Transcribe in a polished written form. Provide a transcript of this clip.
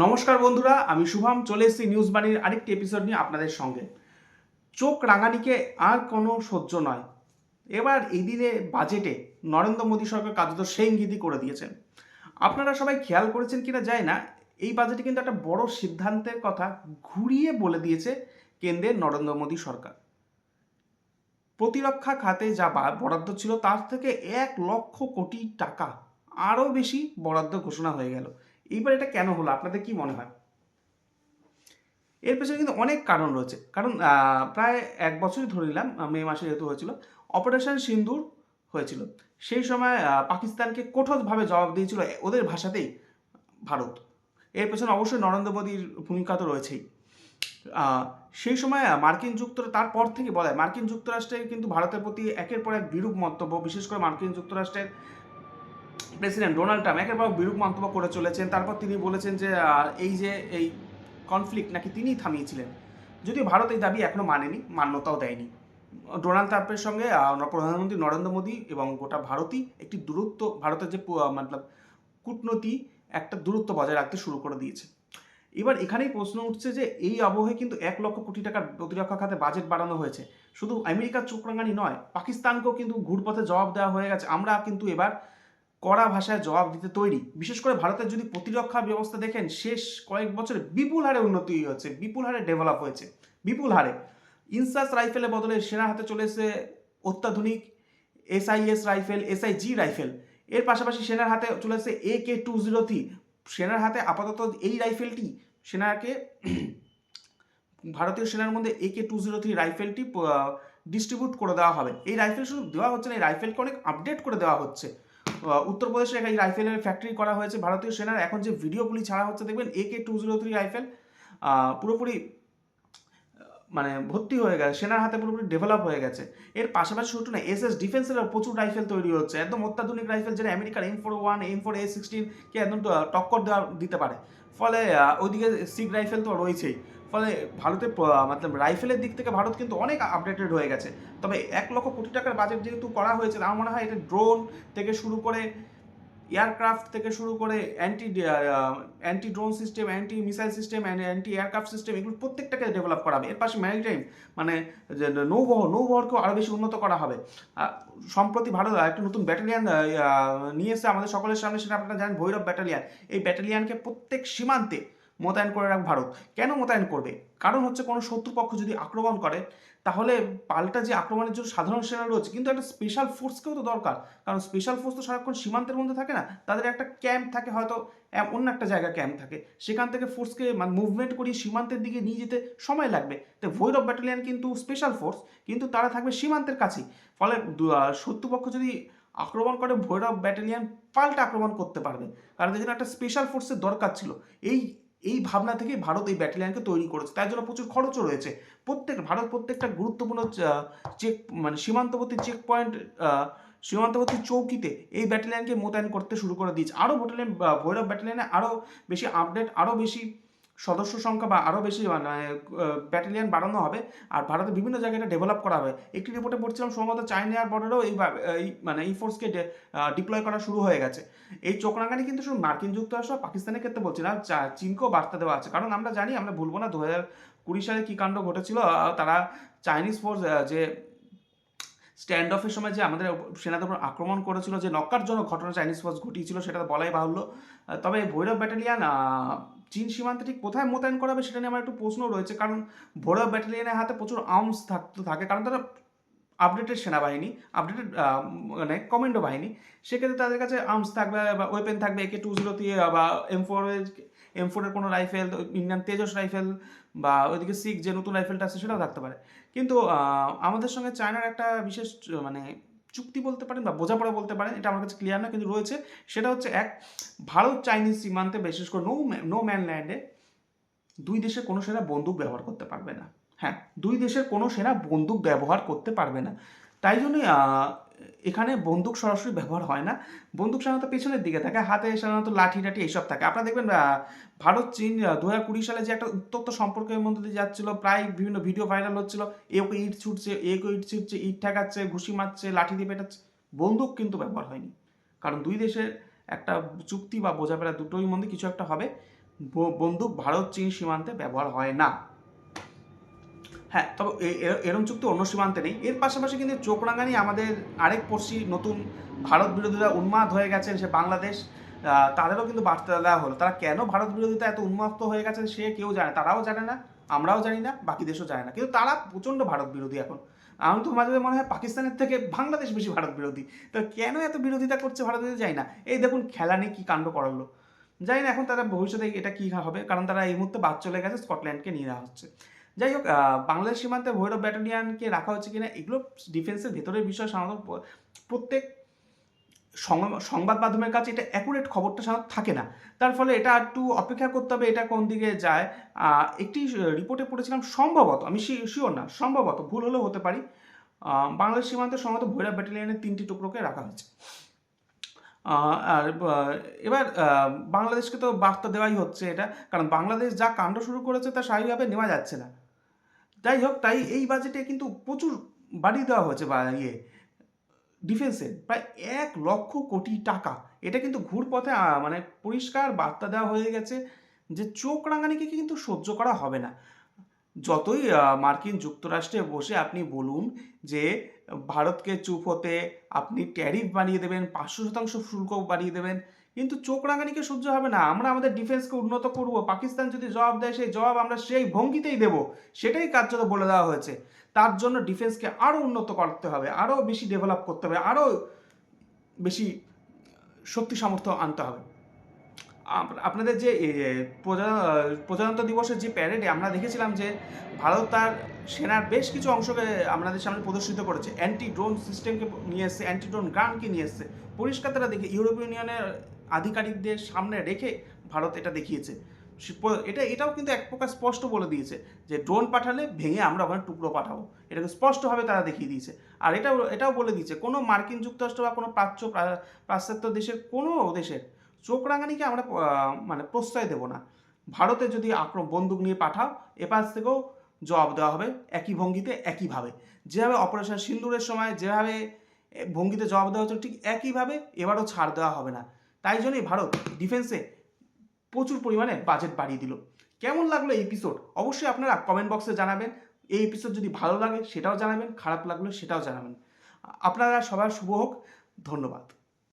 নমস্কার বন্ধুরা, আমি শুভম চলে এসেছি নিউজ বাণীর আরেকটি এপিসোড নিয়ে আপনাদের সঙ্গে। চোখ রাঙানিকে আর কোনো সহ্য নয়। এবার এই দিনে বাজেটে নরেন্দ্র মোদী সরকার কার্যত সেই ইঙ্গিতই করে দিয়েছেন। আপনারা সবাই খেয়াল করেছেন কিনা জানি না, এই বাজেটে কিন্তু একটা বড় সিদ্ধান্তের কথা ঘুরিয়ে বলে দিয়েছে কেন্দ্রের নরেন্দ্র মোদী সরকার। প্রতিরক্ষা খাতে যা বরাদ্দ ছিল তার থেকে 1,00,000 কোটি টাকা আরও বেশি বরাদ্দ ঘোষণা হয়ে গেল। এইবার এটা কেন হলো আপনাদের কি মনে হয়? এর পেছনে কিন্তু অনেক কারণ রয়েছে। কারণ প্রায় ১ বছরই ধরে নিলাম, মে মাসে যেহেতু হয়েছিল, অপারেশন সিন্দুর হয়েছিল। সেই সময় পাকিস্তানকে কঠোরভাবে জবাব দিয়েছিল ওদের ভাষাতেই ভারত। এর পেছনে অবশ্যই নরেন্দ্র মোদীর ভূমিকা তো রয়েছেই। সেই সময় মার্কিন যুক্তরাষ্ট্র, তারপর থেকে বলা হয় মার্কিন যুক্তরাষ্ট্রের কিন্তু ভারতের প্রতি একের পর এক বিরূপ মন্তব্য, বিশেষ করে মার্কিন যুক্তরাষ্ট্রের প্রেসিডেন্ট ডোনাল্ড ট্রাম্প একের পর বিরূপ মন্তব্য করে চলেছেন। তারপর তিনি বলেছেন যে এই কনফ্লিক্ট নাকি তিনিই থামিয়েছিলেন, যদিও ভারত এই দাবি এখনও মানেনি, মান্যতাও দেয়নি। ডোনাল্ড ট্রাম্পের সঙ্গে প্রধানমন্ত্রী নরেন্দ্র মোদী এবং গোটা ভারতই একটি দূরত্ব, ভারতের যে মতলব কূটনীতি, একটা দূরত্ব বজায় রাখতে শুরু করে দিয়েছে। এবার এখানেই প্রশ্ন উঠছে যে এই আবহে কিন্তু 1,00,000 কোটি টাকার প্রতিরক্ষা খাতে বাজেট বাড়ানো হয়েছে। শুধু আমেরিকার চোখ রাঙানি নয়, পাকিস্তানকেও কিন্তু ঘুরপথে জবাব দেওয়া হয়ে গেছে। আমরা কিন্তু এবার কড়া ভাষায় জবাব দিতে তৈরি। বিশেষ করে ভারতের যদি প্রতিরক্ষা ব্যবস্থা দেখেন, শেষ কয়েক বছরে বিপুল হারে উন্নতি হয়েছে, বিপুল হারে ডেভেলপ হয়েছে, বিপুল হারে। ইনসাস রাইফেলের বদলে সেনার হাতে চলে এসে অত্যাধুনিক SIS রাইফেল, SIG রাইফেল। এর পাশাপাশি সেনার হাতে চলে এসে AK-203। সেনার হাতে আপাতত এই রাইফেলটি সেনাকে ভারতীয় সেনার মধ্যে AK-203 রাইফেলটি ডিস্ট্রিবিউট করে দেওয়া হবে। এই রাইফেল শুধু দেওয়া হচ্ছে না, এই রাইফেলকে অনেক আপডেট করে দেওয়া হচ্ছে। উত্তরপ্রদেশে এই রাইফেলের ফ্যাক্টরি করা হয়েছে। ভারতীয় সেনার এখন যে ভিডিওগুলি ছাড়া হচ্ছে দেখবেন, AK-203 রাইফেল পুরোপুরি মানে ভর্তি হয়ে গেছে, সেনার হাতে পুরোপুরি ডেভেলপ হয়ে গেছে। এর পাশাপাশি শুধু না, SS ডিফেন্সেরও প্রচুর রাইফেল তৈরি হচ্ছে, একদম অত্যাধুনিক রাইফেল, যেটা আমেরিকার M41, M4A16কে একদম টক্কর দিতে পারে। ফলে ওইদিকে সিগ রাইফেল তো রয়েছেই। ফলে ভারতের মতলব রাইফেলের দিক থেকে ভারত কিন্তু অনেক আপডেটেড হয়ে গেছে। তবে 1,00,000 কোটি টাকার বাজেট যেহেতু করা হয়েছে, আমার মনে হয় এটা ড্রোন থেকে শুরু করে, এয়ারক্রাফট থেকে শুরু করে anti drone system, anti missile system, anti aircraft system, এগুলো প্রত্যেকটাকে ডেভেলপ করা হবে। এর পাশে ম্যারিটাইম মানে যে নৌবহরকেও আরও বেশি উন্নত করা হবে। সম্প্রতি ভারত একটা নতুন ব্যাটালিয়ান নিয়ে এসে আমাদের সকলের সামনে, সেটা আপনারা জানেন, ভৈরব ব্যাটালিয়ান। এই ব্যাটালিয়ানকে প্রত্যেক সীমান্তে মোতায়েন করে রাখবে ভারত। কেন মোতায়েন করবে? কারণ হচ্ছে কোনো শত্রুপক্ষ যদি আক্রমণ করে, তাহলে পাল্টা যে আক্রমণের জন্য সাধারণ সেনা রয়েছে, কিন্তু একটা স্পেশাল ফোর্সকেও তো দরকার। কারণ স্পেশাল ফোর্স তো সারাক্ষণ সীমান্তের মধ্যে থাকে না, তাদের একটা ক্যাম্প থাকে, হয়তো অন্য একটা জায়গায় ক্যাম্প থাকে, সেখান থেকে ফোর্সকে মানে মুভমেন্ট করিয়ে সীমান্তের দিকে নিয়ে যেতে সময় লাগবে। তো ভৈরব ব্যাটালিয়ান কিন্তু স্পেশাল ফোর্স, কিন্তু তারা থাকবে সীমান্তের কাছেই। ফলে শত্রুপক্ষ যদি আক্রমণ করে, ভৈরব ব্যাটালিয়ান পাল্টা আক্রমণ করতে পারবে। কারণ এই জন্য একটা স্পেশাল ফোর্সের দরকার ছিল। এই এই ভাবনা থেকে ভারত এই ব্যাটালিয়ানকে তৈরি করেছে, তার জন্য প্রচুর খরচও রয়েছে। ভারত প্রত্যেকটা গুরুত্বপূর্ণ চেক মানে সীমান্তবর্তী চেক পয়েন্ট, সীমান্তবর্তী চৌকিতে এই ব্যাটালিয়ানকে মোতায়েন করতে শুরু করে দিয়েছে। আরও ভৈরব ব্যাটালিয়ানে আরও বেশি আপডেট, আরও বেশি সদস্য সংখ্যা বা আরও বেশি মানে ব্যাটালিয়ান বাড়ানো হবে। আর ভারতের বিভিন্ন জায়গায় এটা ডেভেলপ করা হবে। একটি রিপোর্টে পড়ছিলাম, সম্ভবত চায়নার বর্ডারেও এই ফোর্সকে ডিপ্লয় করা শুরু হয়ে গেছে। এই চোখ রাঙানি কিন্তু শুধু মার্কিন যুক্তরাষ্ট্র পাকিস্তানের ক্ষেত্রে বলছি না, চীনকেও বার্তা দেওয়া আছে। কারণ আমরা জানি, আমরা ভুলবো না 2020 সালে কী কাণ্ড ঘটেছিল। তারা চাইনিজ ফোর্স যে স্ট্যান্ড অফের সময় যে আমাদের সেনাদের উপর আক্রমণ করেছিল, যে নক্কারজনক ঘটনা চাইনিজ ফোর্স ঘটিয়েছিল, সেটা বলাই বাহুল্য। তবে ভৈরব ব্যাটালিয়ান চীন সীমান্তে ঠিক কোথায় মোতায়েন করা হবে সেটা নিয়ে আমার একটু প্রশ্ন রয়েছে। কারণ ভৈরব ব্যাটালিয়ানের হাতে প্রচুর আর্মস থাকে, কারণ তারা আপডেটেড সেনাবাহিনী, আপডেটেড মানে কমান্ডো বাহিনী। সেক্ষেত্রে তাদের কাছে আর্মস থাকবে বা ওয়েপেন থাকবে, AK-203 বা M4-এর কোনো রাইফেল, ইন্ডিয়ান তেজস রাইফেল, বা ওইদিকে সিক যে নতুন রাইফেলটা আছে সেটাও থাকতে পারে। কিন্তু আমাদের সঙ্গে চায়নার একটা বিশেষ মানে চুক্তি বলতে পারেন বা বোঝাপড়া বলতে পারেন, এটা আমার কাছে ক্লিয়ার না, কিন্তু রয়েছে। সেটা হচ্ছে ভারত চাইনিজ সীমান্তে, বিশেষ করে নো ম্যান ল্যান্ডে দুই দেশের কোনো সেনা বন্দুক ব্যবহার করতে পারবে না। হ্যাঁ, দুই দেশের কোনো সেনা বন্দুক ব্যবহার করতে পারবে না। তাই জন্যই এখানে বন্দুক সরাসরি ব্যবহার হয় না। বন্দুক সাধারণত পেছনের দিকে থাকে, হাতে সাধারণত লাঠি টাঠি এইসব থাকে। আপনারা দেখবেন ভারত চীন 2020 সালে যে একটা উত্তপ্ত সম্পর্কের মধ্যে দিয়ে যাচ্ছিল, প্রায় বিভিন্ন ভিডিও ভাইরাল হচ্ছিল, ওকে ইট ছুটছে, ইট ছুটছে, ইট ঠেকাচ্ছে, ঘুষি মারছে, লাঠি দিয়ে পেটাচ্ছে। বন্দুক কিন্তু ব্যবহার হয়নি। কারণ দুই দেশের একটা চুক্তি বা বোঝাপড়া, দুটোই মধ্যে কিছু একটা হবে। বন্দুক ভারত চীন সীমান্তে ব্যবহার হয় না। হ্যাঁ, তবে এরম চুক্তি অন্য সীমান্তে নেই। এর পাশাপাশি কিন্তু চোখ রাঙানি আমাদের আরেক পড়শি নতুন ভারত বিরোধীরা উন্মাদ হয়ে গেছেন, সে বাংলাদেশ। তাদেরও কিন্তু বার্তা দেওয়া হলো। তারা কেন ভারত বিরোধিতা এত উন্মত্ত হয়ে গেছেন সে কেউ জানে, তারাও জানে না, আমরাও জানি না, বাকি দেশও জানে না, কিন্তু তারা প্রচণ্ড ভারত বিরোধী এখন। আমি তো মাঝে মাঝে মনে হয় পাকিস্তানের থেকে বাংলাদেশ বেশি ভারত বিরোধী। তো কেন এত বিরোধিতা করছে ভারত বিরোধী জানি না। এই দেখুন খেলা নিয়ে কী কাণ্ড করালো, জানি না এখন তারা ভবিষ্যতে এটা কী হবে, কারণ তারা এই মুহূর্তে বাদ চলে গেছে, স্কটল্যান্ডকে নিয়ে নেওয়া হচ্ছে। যাই হোক, বাংলাদেশ সীমান্তে ভৈরব ব্যাটালিয়ানকে রাখা হচ্ছে কিনা এগুলো ডিফেন্সের ভেতরের বিষয়। সাধারণত প্রত্যেক সংবাদ মাধ্যমের কাছে এটা অ্যাকুরেট খবরটা সাধারণত থাকে না, তার ফলে এটা একটু অপেক্ষা করতে হবে এটা কোন দিকে যায়। একটি রিপোর্টে পড়েছিলাম, সম্ভবত, আমি শিওর না, সম্ভবত ভুল হলেও হতে পারি, বাংলাদেশ সীমান্তে সম্ভবত ভৈরব ব্যাটালিয়ানের 3টি টুকরোকে রাখা হয়েছে। আর এবার বাংলাদেশকে তো বার্তা দেওয়াই হচ্ছে এটা, কারণ বাংলাদেশ যা কাণ্ড শুরু করেছে তা স্বাভাবিকভাবে নেওয়া যাচ্ছে না। যাই হোক, তাই এই বাজেটে কিন্তু প্রচুর বাড়িয়ে দেওয়া হয়েছে ডিফেন্সে প্রায় 1,00,000 কোটি টাকা। এটা কিন্তু ঘুরপথে মানে পরিষ্কার বার্তা দেওয়া হয়ে গেছে যে চোখ রাঙানিকে কিন্তু সহ্য করা হবে না। যতই মার্কিন যুক্তরাষ্ট্রে বসে আপনি বলুন যে ভারতকে চুপ হতে, আপনি ট্যারিফ বানিয়ে দেবেন, 500% শুল্ক বাড়িয়ে দেবেন, কিন্তু চোখ রাঙানিকে সহ্য হবে না। আমরা আমাদের ডিফেন্সকে উন্নত করব, পাকিস্তান যদি জবাব দেয় সেই জবাব আমরা সেই ভঙ্গিতেই দেব, সেটাই কার্যত বলে দেওয়া হয়েছে। তার জন্য ডিফেন্সকে আরও উন্নত করতে হবে, আরও বেশি ডেভেলপ করতে হবে, আরও বেশি শক্তি সামর্থ্য আনতে হবে। আপনাদের যে প্রজাতন্ত্র দিবসের যে প্যারেডে আমরা দেখেছিলাম যে ভারত তার সেনার বেশ কিছু অংশকে আমাদের সামনে প্রদর্শিত করেছে, অ্যান্টি ড্রোন সিস্টেমকে নিয়ে এসছে, অ্যান্টি ড্রোন গানকে নিয়ে এসছে। পরিষ্কার তারা দেখে ইউরোপীয় ইউনিয়নের আধিকারিকদের সামনে রেখে ভারত এটা দেখিয়েছে। এটাও কিন্তু এক প্রকার স্পষ্ট বলে দিয়েছে যে ড্রোন পাঠালে ভেঙে আমরা ওখানে টুকরো পাঠাবো, এটাকে স্পষ্টভাবে তারা দেখিয়ে দিয়েছে। আর এটাও বলে দিয়েছে কোনো মার্কিন যুক্তরাষ্ট্র বা কোনো পাশ্চাত্য দেশের কোনো দেশের চোখ রাঙানিকে আমরা মানে প্রশ্রয় দেব না। ভারতে যদি বন্দুক নিয়ে পাঠাও, এপাশ থেকেও জবাব দেওয়া হবে একই ভঙ্গিতে, একইভাবে। যেভাবে অপারেশন সিন্দুরের সময় যেভাবে ভঙ্গিতে জবাব দেওয়া হচ্ছে, ঠিক একইভাবে এবারও ছাড় দেওয়া হবে না। তাই জন্যই ভারত ডিফেন্সে প্রচুর পরিমাণে বাজেট বাড়িয়ে দিল। কেমন লাগলো এই এপিসোড অবশ্যই আপনারা কমেন্ট বক্সে জানাবেন। এই এপিসোড যদি ভালো লাগে সেটাও জানাবেন, খারাপ লাগলো সেটাও জানাবেন। আপনারা সবার শুভ হোক। ধন্যবাদ।